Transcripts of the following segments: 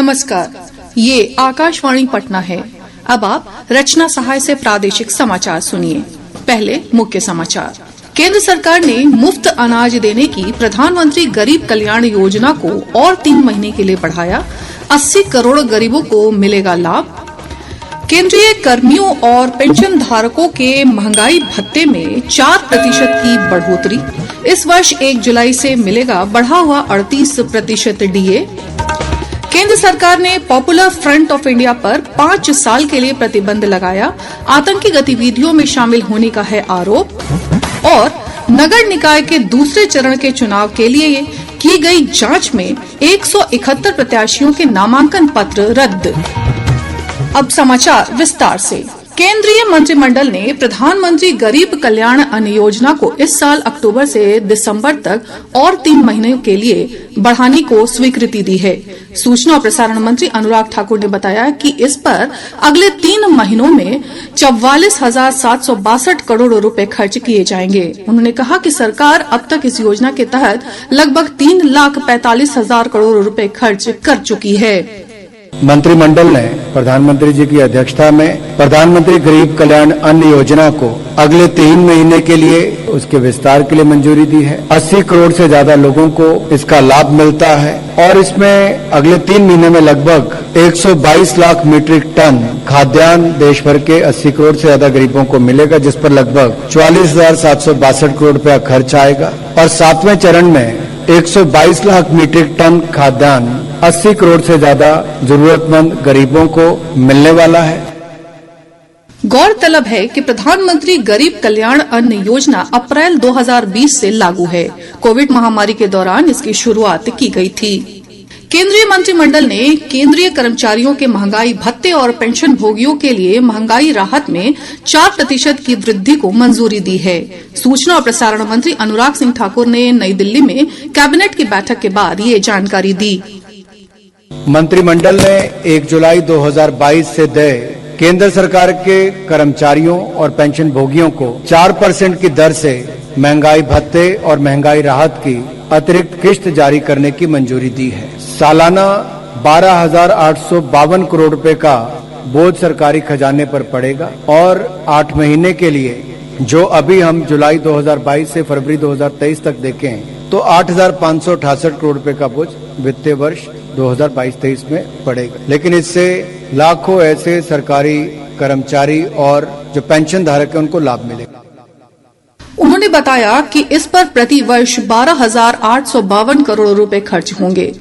नमस्कार, ये आकाशवाणी पटना है। अब आप रचना सहाय से प्रादेशिक समाचार सुनिए। पहले मुख्य समाचार। केंद्र सरकार ने मुफ्त अनाज देने की प्रधानमंत्री गरीब कल्याण योजना को और 3 महीने के लिए बढ़ाया। 80 करोड़ गरीबों को मिलेगा लाभ। केंद्रीय कर्मियों और पेंशन धारकों के महंगाई भत्ते में 4% की बढ़ोतरी। इस वर्ष 1 जुलाई से मिलेगा बढ़ा हुआ 38% डीए। केंद्र सरकार ने पॉपुलर फ्रंट ऑफ इंडिया पर 5 साल के लिए प्रतिबंध लगाया। आतंकी गतिविधियों में शामिल होने का है आरोप। और नगर निकाय के दूसरे चरण के चुनाव के लिए की गई जांच में 171 प्रत्याशियों के नामांकन पत्र रद्द। अब समाचार विस्तार से। केंद्रीय मंत्रिमंडल ने प्रधानमंत्री गरीब कल्याण अन्न योजना को इस साल अक्टूबर से दिसंबर तक और 3 महीने के लिए बढ़ाने को स्वीकृति दी है। सूचना और प्रसारण मंत्री अनुराग ठाकुर ने बताया कि इस पर अगले 3 महीनों में 44,762 करोड़ रुपए खर्च किए जाएंगे। उन्होंने कहा कि सरकार अब तक इस योजना के तहत लगभग 3,45,000 करोड़ रुपए खर्च कर चुकी है। मंत्रिमंडल ने प्रधानमंत्री जी की अध्यक्षता में प्रधानमंत्री गरीब कल्याण अन्न योजना को अगले 3 महीने के लिए उसके विस्तार के लिए मंजूरी दी है। 80 करोड़ से ज्यादा लोगों को इसका लाभ मिलता है और इसमें अगले 3 महीने में लगभग 122 लाख मीट्रिक टन खाद्यान्न देश भर के 80 करोड़ से ज्यादा गरीबों को मिलेगा, जिस पर लगभग 44,762 करोड़ रुपया खर्च आएगा। और 7वें चरण में 122 लाख मीट्रिक टन खाद्यान्न 80 करोड़ से ज्यादा जरूरतमंद गरीबों को मिलने वाला है। गौरतलब है कि प्रधानमंत्री गरीब कल्याण अन्न योजना अप्रैल 2020 से लागू है। कोविड महामारी के दौरान इसकी शुरुआत की गई थी। केंद्रीय मंत्रिमंडल ने केंद्रीय कर्मचारियों के महंगाई भत्ते और पेंशन भोगियों के लिए महंगाई राहत में 4% की वृद्धि को मंजूरी दी है। सूचना और प्रसारण मंत्री अनुराग सिंह ठाकुर ने नई दिल्ली में कैबिनेट की बैठक के बाद ये जानकारी दी। मंत्रिमंडल ने 1 जुलाई 2022 से देय केंद्र सरकार के कर्मचारियों और पेंशन भोगियों को 4% की दर से महंगाई भत्ते और महंगाई राहत की अतिरिक्त किश्त जारी करने की मंजूरी दी है। सालाना 12,852 करोड़ रुपए का बोझ सरकारी खजाने पर पड़ेगा और 8 महीने के लिए, जो अभी हम जुलाई 2022 से फरवरी 2023 तक देखें तो 8,568 करोड़ रुपए का बोझ वित्तीय वर्ष 2022-23 में पड़ेगा। लेकिन इससे लाखों ऐसे सरकारी कर्मचारी और जो पेंशन धारक हैं उनको लाभ मिलेगा। उन्होंने बताया कि इस पर प्रति वर्ष 12,852 करोड़ रुपए खर्च होंगे।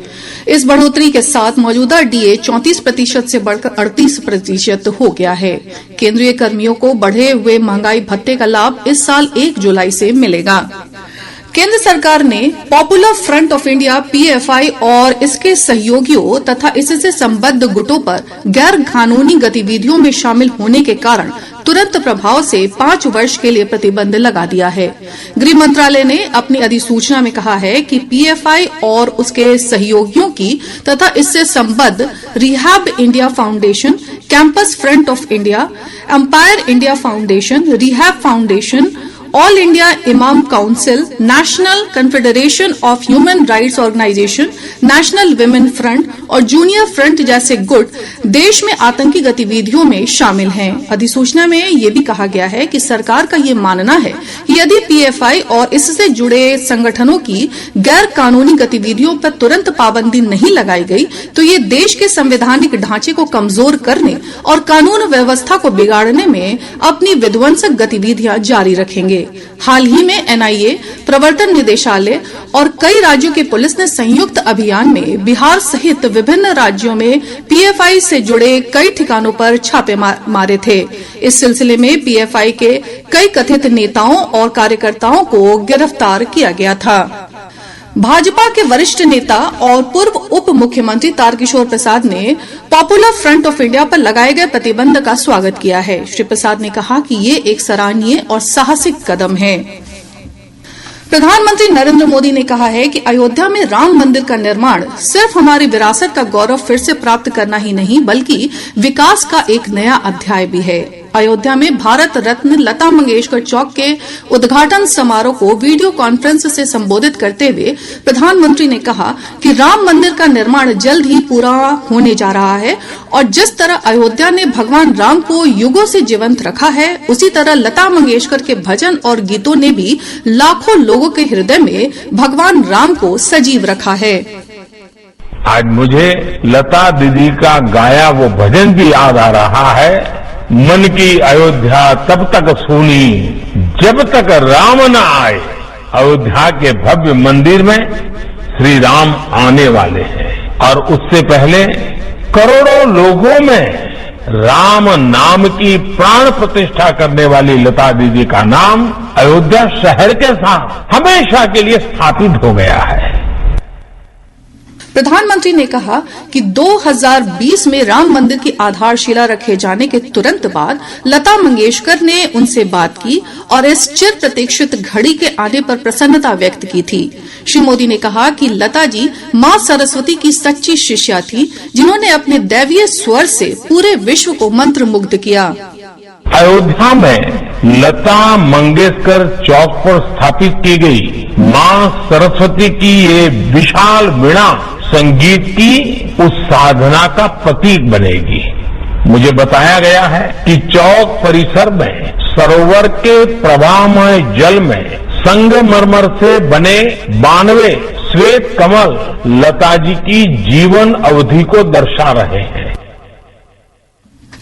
इस बढ़ोतरी के साथ मौजूदा डीए 34% से बढ़कर 38% हो गया है। केंद्रीय कर्मियों को बढ़े हुए महंगाई भत्ते का लाभ इस साल 1 जुलाई से मिलेगा। केंद्र सरकार ने popular front of India PFI और इसके सहयोगियों तथा इससे संबद्ध गुटों पर गैर कानूनी गतिविधियों में शामिल होने के कारण तुरंत प्रभाव से 5 वर्ष के लिए प्रतिबंध लगा दिया है। गृह मंत्रालय ने अपनी अधिसूचना में कहा है कि पीएफआई और उसके सहयोगियों की तथा इससे संबद्ध Rehab India Foundation, Campus Front of India, Empire India Foundation, Rehab Foundation, All India Imam Council, National Confederation of Human Rights Organisation, National Women Front और जूनियर फ्रंट जैसे गुट देश में आतंकी गतिविधियों में शामिल हैं। अधिसूचना में ये भी कहा गया है कि सरकार का ये मानना है कि यदि पीएफआई और इससे जुड़े संगठनों की गैर कानूनी गतिविधियों पर तुरंत पाबंदी नहीं लगाई गई तो ये देश के संवैधानिक ढांचे को कमजोर करने और कानून व्यवस्था को बिगाड़ने में अपनी विध्वंसक गतिविधियां जारी रखेंगे। हाल ही में एनआईए, प्रवर्तन निदेशालय और कई राज्यों की पुलिस ने संयुक्त अभियान में बिहार सहित विभिन्न राज्यों में पीएफआई से जुड़े कई ठिकानों पर छापे मारे थे। इस सिलसिले में पीएफआई के कई कथित नेताओं और कार्यकर्ताओं को गिरफ्तार किया गया था। भाजपा के वरिष्ठ नेता और पूर्व उप मुख्यमंत्री तारकिशोर प्रसाद ने पॉपुलर फ्रंट ऑफ इंडिया पर लगाए गए प्रतिबंध का स्वागत किया है। श्री प्रसाद ने कहा कि ये एक सराहनीय और साहसिक कदम है। प्रधानमंत्री नरेंद्र मोदी ने कहा है कि अयोध्या में राम मंदिर का निर्माण सिर्फ हमारी विरासत का गौरव फिर से प्राप्त करना ही नहीं बल्कि विकास का एक नया अध्याय भी है। अयोध्या में भारत रत्न लता मंगेशकर चौक के उद्घाटन समारोह को वीडियो कॉन्फ्रेंस से संबोधित करते हुए प्रधानमंत्री ने कहा कि राम मंदिर का निर्माण जल्द ही पूरा होने जा रहा है और जिस तरह अयोध्या ने भगवान राम को युगों से जीवंत रखा है, उसी तरह लता मंगेशकर के भजन और गीतों ने भी लाखों लोगों के हृदय में भगवान राम को सजीव रखा है। आज मुझे लता दीदी का गाया वो भजन भी याद आ रहा है, मन की अयोध्या तब तक सुनी जब तक राम न आए। अयोध्या के भव्य मंदिर में श्री राम आने वाले हैं और उससे पहले करोड़ों लोगों में राम नाम की प्राण प्रतिष्ठा करने वाली लता दीदी का नाम अयोध्या शहर के साथ हमेशा के लिए स्थापित हो गया है। प्रधानमंत्री ने कहा कि 2020 में राम मंदिर की आधारशिला रखे जाने के तुरंत बाद लता मंगेशकर ने उनसे बात की और इस चिर प्रतीक्षित घड़ी के आने पर प्रसन्नता व्यक्त की थी। श्री मोदी ने कहा कि लता जी मां सरस्वती की सच्ची शिष्या थी, जिन्होंने अपने दैवीय स्वर से पूरे विश्व को मंत्रमुग्ध किया। अयोध्या में लता मंगेशकर चौक पर स्थापित की गई मां सरस्वती की ये विशाल वीणा संगीत की उस साधना का प्रतीक बनेगी। मुझे बताया गया है कि चौक परिसर में सरोवर के प्रवाहमय जल में संगमरमर से बने 92 श्वेत कमल लता जी की जीवन अवधि को दर्शा रहे हैं।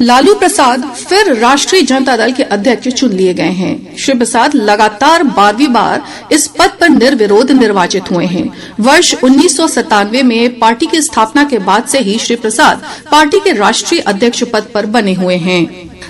लालू प्रसाद फिर राष्ट्रीय जनता दल के अध्यक्ष चुन लिए गए हैं। श्री प्रसाद लगातार 12वीं बार इस पद पर निर्विरोध निर्वाचित हुए हैं। वर्ष 1997 में पार्टी की स्थापना के बाद से ही श्री प्रसाद पार्टी के राष्ट्रीय अध्यक्ष पद पर बने हुए हैं।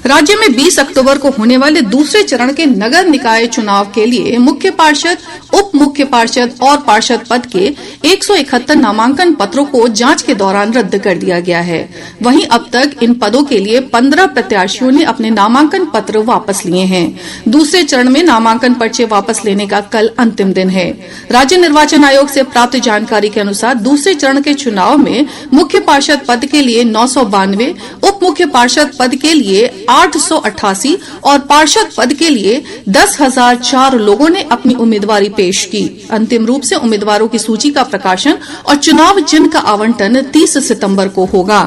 राज्य में 20 अक्टूबर को होने वाले दूसरे चरण के नगर निकाय चुनाव के लिए मुख्य पार्षद, उप मुख्य पार्षद और पार्षद पद के 171 नामांकन पत्रों को जांच के दौरान रद्द कर दिया गया है। वहीं अब तक इन पदों के लिए 15 प्रत्याशियों ने अपने नामांकन पत्र वापस लिए हैं। दूसरे चरण में नामांकन पर्चे वापस लेने का कल अंतिम दिन है। राज्य निर्वाचन आयोग से प्राप्त जानकारी के अनुसार दूसरे चरण के चुनाव में मुख्य पार्षद पद के लिए 992, उप मुख्य पार्षद पद के लिए 888 और पार्षद पद के लिए 10,004 लोगों ने अपनी उम्मीदवारी पेश की। अंतिम रूप से उम्मीदवारों की सूची का प्रकाशन और चुनाव चिन्ह का आवंटन 30 सितंबर को होगा।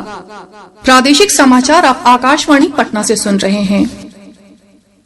प्रादेशिक समाचार आप आकाशवाणी पटना से सुन रहे हैं।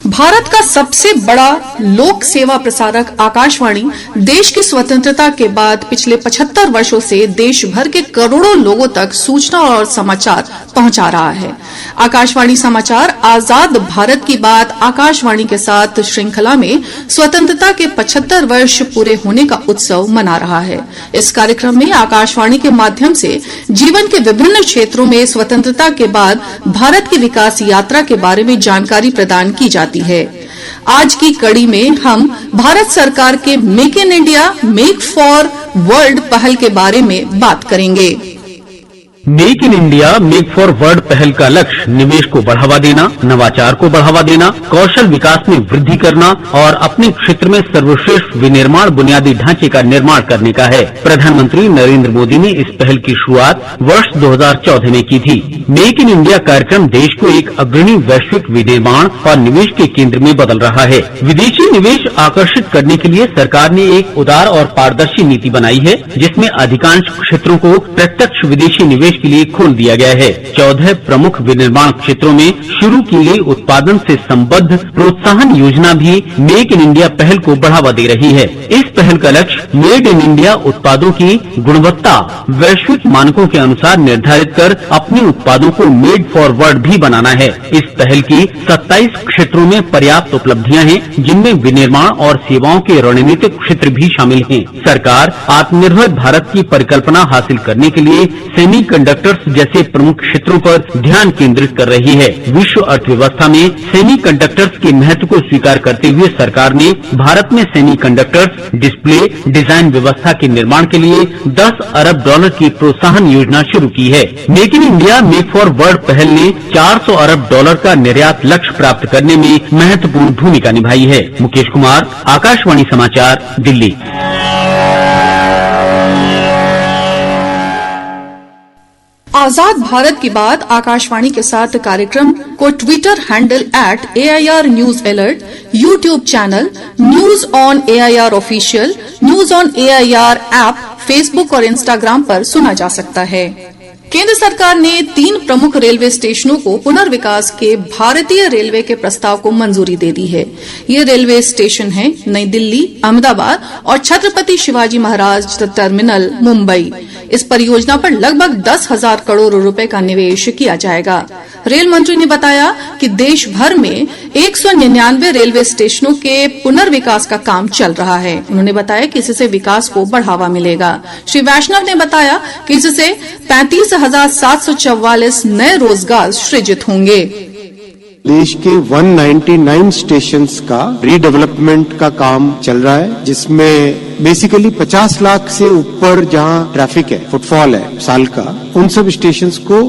भारत का सबसे बड़ा लोक सेवा प्रसारक आकाशवाणी देश की स्वतंत्रता के बाद पिछले 75 वर्षों से देश भर के करोड़ों लोगों तक सूचना और समाचार पहुंचा रहा है। आकाशवाणी समाचार आजाद भारत की बात आकाशवाणी के साथ श्रृंखला में स्वतंत्रता के 75 वर्ष पूरे होने का उत्सव मना रहा है। इस कार्यक्रम में आकाशवाणी के माध्यम से जीवन के विभिन्न क्षेत्रों में स्वतंत्रता के बाद भारत की विकास यात्रा के बारे में जानकारी प्रदान की जाती है। आज की कड़ी में हम भारत सरकार के make in India make for world पहल के बारे में बात करेंगे। Make in India make for world पहल का लक्ष्य निवेश को बढ़ावा देना, नवाचार को बढ़ावा देना, कौशल विकास में वृद्धि करना और अपने क्षेत्र में सर्वश्रेष्ठ विनिर्माण बुनियादी ढांचे का निर्माण करने का है। प्रधानमंत्री नरेंद्र मोदी ने इस पहल की शुरुआत वर्ष 2014 में की थी। मेक इन इंडिया कार्यक्रम देश को एक अग्रणी वैश्विक विनिर्माण और निवेश के केंद्र में बदल रहा है। विदेशी निवेश आकर्षित करने के लिए सरकार ने एक उदार और पारदर्शी नीति बनाई है, जिसमें अधिकांश क्षेत्रों को प्रत्यक्ष विदेशी निवेश के लिए खोल दिया गया है। 14 प्रमुख विनिर्माण क्षेत्रों में शुरू की गई उत्पादन से संबद्ध प्रोत्साहन योजना भी मेक इन इंडिया पहल को बढ़ावा दे रही है। इस पहल का लक्ष्य मेड इन इंडिया उत्पादों की गुणवत्ता वैश्विक मानकों के अनुसार निर्धारित कर अपने उत्पादों को मेड फॉर वर्ल्ड भी बनाना है। इस पहल की 27 क्षेत्रों में पर्याप्त उपलब्धियां हैं, जिनमें विनिर्माण और सेवाओं के रणनीतिक क्षेत्र भी शामिल हैं। सरकार आत्मनिर्भर भारत की परिकल्पना हासिल करने के लिए सेमीकंडक्टर्स जैसे प्रमुख क्षेत्रों पर ध्यान केंद्रित कर रही है। विश्व अर्थव्यवस्था में सेमीकंडक्टर्स के महत्व को स्वीकार करते हुए सरकार ने भारत में सेमीकंडक्टर्स डिस्प्ले डिजाइन व्यवस्था के निर्माण के लिए $10 अरब की प्रोत्साहन योजना शुरू की है। Make in India make for world पहल ने $400 अरब का निर्यात लक्ष्य प्राप्त करने में महत्वपूर्ण भूमिका निभाई है। मुकेश कुमार, आकाशवाणी समाचार, दिल्ली। आजाद भारत की बात आकाशवाणी के साथ कार्यक्रम को Twitter handle @AIR news alert, YouTube channel news on AIR official, news on AIR app, Facebook और इंस्टाग्राम पर सुना जा सकता है। केंद्र सरकार ने 3 प्रमुख रेलवे स्टेशनों को पुनर्विकास के भारतीय रेलवे के प्रस्ताव को मंजूरी दे दी है। ये रेलवे स्टेशन हैं नई दिल्ली, अहमदाबाद और छत्रपति शिवाजी महाराज टर्मिनल, मुंबई। इस परियोजना पर लगभग 10,000 करोड़ रुपए का निवेश किया जाएगा। रेल मंत्री ने बताया कि देश भर में 199 रेलवे स्टेशनों के पुनर्विकास का काम चल रहा है। उन्होंने बताया कि इससे विकास को बढ़ावा मिलेगा। श्री वैष्णव ने बताया कि इससे 35,744 नए रोजगार सृजित होंगे। देश के 199 स्टेशंस का रीडेवलपमेंट का काम चल रहा है, जिसमें बेसिकली 50 लाख से ऊपर जहां ट्रैफिक है, फुटफॉल है साल का, उन सब स्टेशंस को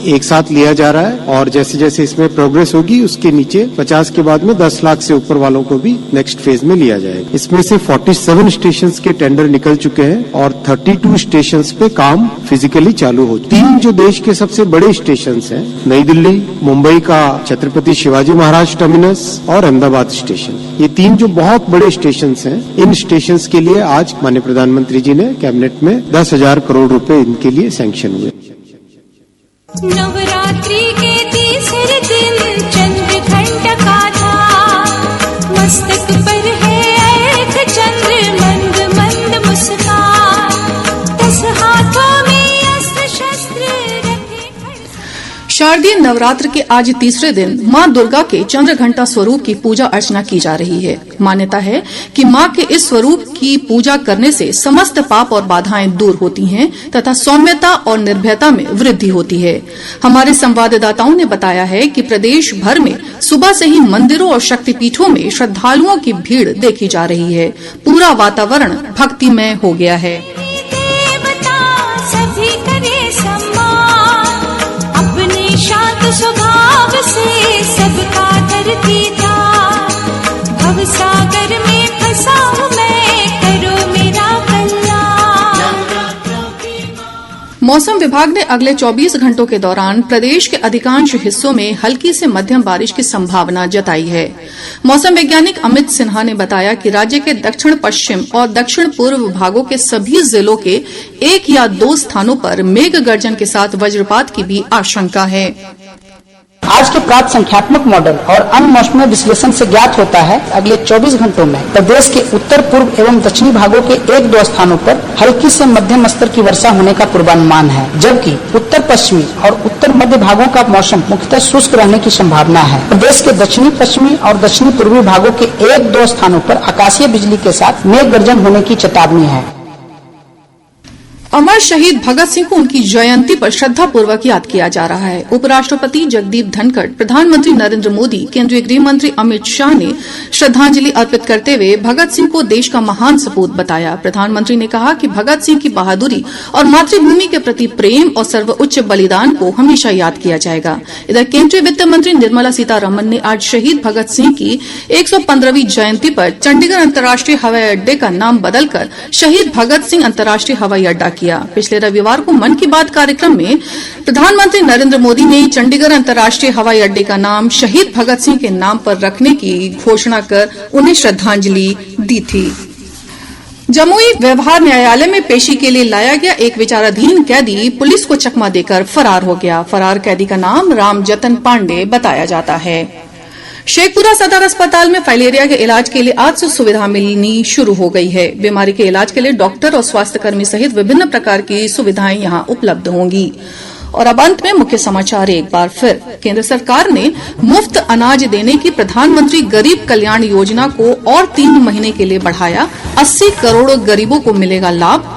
एक साथ लिया जा रहा है। और जैसे जैसे इसमें प्रोग्रेस होगी उसके नीचे 50 के बाद में 10 लाख से ऊपर वालों को भी नेक्स्ट फेज में लिया जाएगा। इसमें से 47 स्टेशंस के टेंडर निकल चुके हैं और 32 स्टेशंस पे काम फिजिकली चालू हो। 3 जो देश के सबसे बड़े स्टेशंस हैं, नई दिल्ली, मुंबई का छत्रपति शिवाजी महाराज टर्मिनस और अहमदाबाद स्टेशन, ये 3 जो बहुत बड़े स्टेशंस हैं, इन स्टेशंस के लिए आज माननीय प्रधानमंत्री जी ने कैबिनेट में 10,000 करोड़ रुपए इनके लिए सैंक्शन हुए। नवरात्रि के तीसरे दिन चंद्र घंटा था, मस्तक पर है अर्ध चंद्र, मंद मंद मुस्कान, 10 हाथों में अस्त्र शस्त्र रखे। शारदीय नवरात्र के आज तीसरे दिन मां दुर्गा के चंद्र घंटा स्वरूप की पूजा अर्चना की जा रही है। मान्यता है कि मां के इस स्वरूप की पूजा करने से समस्त पाप और बाधाएं दूर होती हैं तथा सौम्यता और निर्भयता में वृद्धि होती है। हमारे संवाददाताओं ने बताया है कि प्रदेश भर में सुबह से ही मंदिरों और शक्तिपीठों में श्रद्धालुओं की भीड़ देखी जा रही है। पूरा वातावरण भक्तिमय हो गया है। शांत स्वभाव से सबका धरती था, भव सागर में फंसा हूं मैं, करो मेरा कल्याण। मौसम विभाग ने अगले 24 घंटों के दौरान प्रदेश के अधिकांश हिस्सों में हल्की से मध्यम बारिश की संभावना जताई है। मौसम वैज्ञानिक अमित सिन्हा ने बताया कि राज्य के दक्षिण पश्चिम और दक्षिण पूर्व भागों के सभी जिलों के 1 या 2 स्थानों पर मेघ गर्जन के साथ वज्रपात की भी आशंका है। आज के प्राप्त संख्यात्मक मॉडल और अन्य मौसमी विश्लेषण से ज्ञात होता है अगले 24 घंटों में प्रदेश के उत्तर पूर्व एवं दक्षिणी भागों के 1-2 स्थानों पर हल्की से मध्यम स्तर की वर्षा होने का पूर्वानुमान है, जबकि उत्तर पश्चिमी और उत्तर मध्य भागों का मौसम मुख्यतः शुष्क रहने की संभावना है। प्रदेश के दक्षिणी पश्चिमी और दक्षिणी पूर्वी भागों के 1-2 स्थानों पर आकाशीय बिजली के साथ मेघ गर्जन होने की चेतावनी है। अमर शहीद भगत सिंह को उनकी जयंती पर श्रद्धापूर्वक याद किया जा रहा है। उपराष्ट्रपति जगदीप धनखड़, प्रधानमंत्री नरेंद्र मोदी, केंद्रीय गृह मंत्री अमित शाह ने श्रद्धांजलि अर्पित करते हुए भगत सिंह को देश का महान सपूत बताया। प्रधानमंत्री ने कहा कि भगत सिंह की बहादुरी और मातृभूमि के प्रति प्रेम और सर्वोच्च बलिदान को हमेशा याद किया जाएगा। इधर केंद्रीय वित्त मंत्री निर्मला सीतारमण ने आज शहीद भगत सिंह की 115वीं जयंती पर चंडीगढ़ अंतर्राष्ट्रीय हवाई अड्डे का नाम बदलकर शहीद भगत सिंह अंतर्राष्ट्रीय हवाई अड्डा किया। पिछले रविवार को मन की बात कार्यक्रम में प्रधानमंत्री नरेंद्र मोदी ने चंडीगढ़ अंतर्राष्ट्रीय हवाई अड्डे का नाम शहीद भगत सिंह के नाम पर रखने की घोषणा कर उन्हें श्रद्धांजलि दी थी। जमुई व्यवहार न्यायालय में पेशी के लिए लाया गया एक विचाराधीन कैदी पुलिस को चकमा देकर फरार हो गया। फरार कैदी का नाम रामजतन पांडे बताया जाता है। शेखपुरा सदर अस्पताल में फाइलेरिया के इलाज के लिए आज से सुविधा मिलनी शुरू हो गई है। बीमारी के इलाज के लिए डॉक्टर और स्वास्थ्यकर्मी सहित विभिन्न प्रकार की सुविधाएं यहां उपलब्ध होंगी। और अब अंत में मुख्य समाचार एक बार फिर। केंद्र सरकार ने मुफ्त अनाज देने की प्रधानमंत्री गरीब कल्याण योजना को और 3 महीने के लिए बढ़ाया। 80 करोड़ गरीबों को मिलेगा लाभ।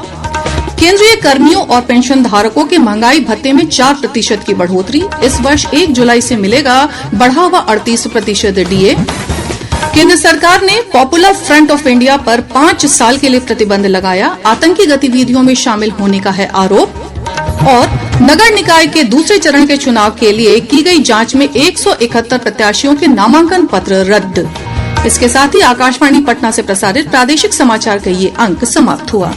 केंद्रीय कर्मियों और पेंशन धारकों के महंगाई भत्ते में 4% की बढ़ोतरी। इस वर्ष 1 जुलाई से मिलेगा बढ़ा हुआ 38% डीए। केंद्र सरकार ने पॉपुलर फ्रंट ऑफ इंडिया पर 5 साल के लिए प्रतिबंध लगाया। आतंकी गतिविधियों में शामिल होने का है आरोप। और नगर निकाय के दूसरे चरण के चुनाव के लिए की गई जांच में 171 प्रत्याशियों के नामांकन पत्र रद्द। इसके साथ ही आकाशवाणी पटना से प्रसारित प्रादेशिक समाचार का ये अंक समाप्त हुआ।